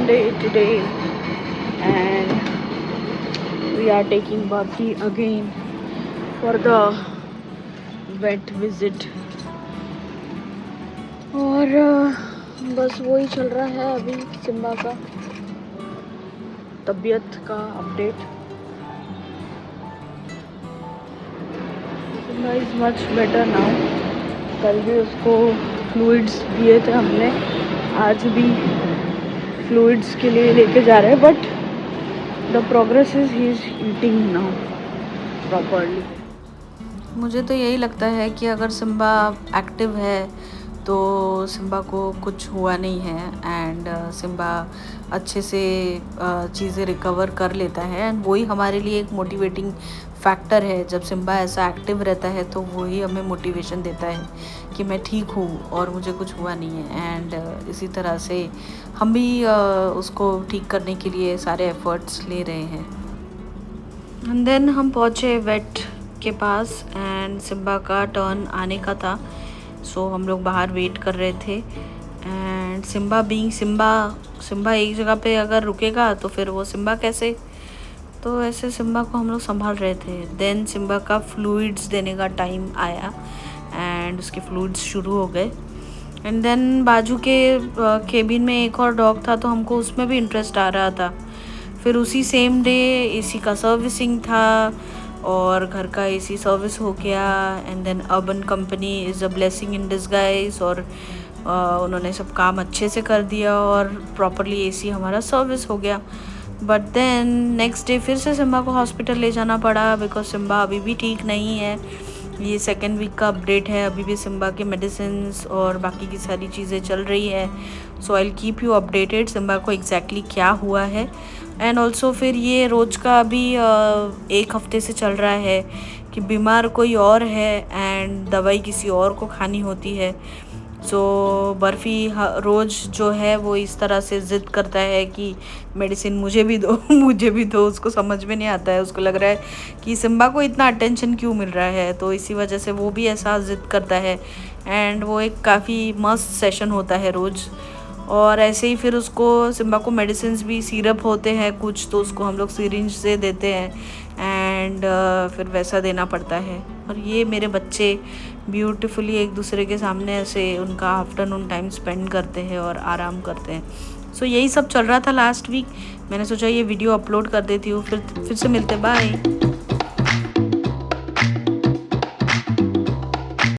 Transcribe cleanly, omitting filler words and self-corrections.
Sunday today, and we are taking Baki again for the vet visit. और बस वही चल रहा है अभी सिम्बा का तबीयत का update. Simba is much better now. कल भी उसको फ्लूइड्स दिए थे हमने, आज भी फ्लूइड्स के लिए लेके जा रहे हैं, but the progress is he is eating now properly. मुझे तो यही लगता है कि अगर सिम्बा एक्टिव है तो सिम्बा को कुछ हुआ नहीं है, एंड सिम्बा अच्छे से चीज़ें रिकवर कर लेता है, एंड वही हमारे लिए एक मोटिवेटिंग फैक्टर है. जब सिम्बा ऐसा एक्टिव रहता है तो वही हमें मोटिवेशन देता है कि मैं ठीक हूँ और मुझे कुछ हुआ नहीं है. एंड इसी तरह से हम भी उसको ठीक करने के लिए सारे एफर्ट्स ले रहे हैं. एंड देन हम पहुँचे वेट के पास, एंड सिम्बा का टर्न आने का था. सो हम लोग बाहर वेट कर रहे थे, एंड सिम्बा बीइंग सिम्बा एक जगह पे अगर रुकेगा तो फिर वो सिम्बा कैसे, तो ऐसे सिम्बा को हम लोग संभाल रहे थे. देन सिम्बा का फ्लूइड्स देने का टाइम आया, एंड उसके फ्लूइड्स शुरू हो गए. एंड देन बाजू के केबिन में एक और डॉग था, तो हमको उसमें भी इंटरेस्ट आ रहा था. फिर उसी सेम डे एसी का सर्विसिंग था और घर का एसी सर्विस हो गया. And then urban company is a blessing in disguise, और उन्होंने सब काम अच्छे से कर दिया और प्रॉपरली एसी हमारा सर्विस हो गया. बट देन नेक्स्ट डे फिर से सिम्बा को हॉस्पिटल ले जाना पड़ा, बिकॉज सिम्बा अभी भी ठीक नहीं है. ये 2nd वीक का अपडेट है. अभी भी सिम्बा के मेडिसिन्स और बाकी की सारी चीज़ें चल रही है. So I will keep you updated Simba को एग्जैक्टली क्या हुआ है. एंड ऑल्सो फिर ये रोज़ का अभी 1 हफ्ते से चल रहा है कि बीमार कोई और है एंड दवाई किसी और को खानी होती है. सो बर्फ़ी रोज़ जो है वो इस तरह से ज़िद करता है कि मेडिसिन मुझे भी दो मुझे भी दो. उसको समझ में नहीं आता है, उसको लग रहा है कि सिम्बा को इतना अटेंशन क्यों मिल रहा है, तो इसी वजह से वो भी ऐसा ज़िद करता है. एंड वो एक काफ़ी मस्त सेशन होता है रोज़. और ऐसे ही फिर उसको सिम्बा को मेडिसिन्स भी सिरप होते हैं कुछ, तो उसको हम लोग सिरिंज से देते हैं, एंड फिर वैसा देना पड़ता है. और ये मेरे बच्चे ब्यूटीफुली एक दूसरे के सामने ऐसे उनका आफ्टरनून टाइम स्पेंड करते हैं और आराम करते हैं. सो यही सब चल रहा था लास्ट वीक. मैंने सोचा ये वीडियो अपलोड कर देती हूँ. फिर से मिलते, बाय.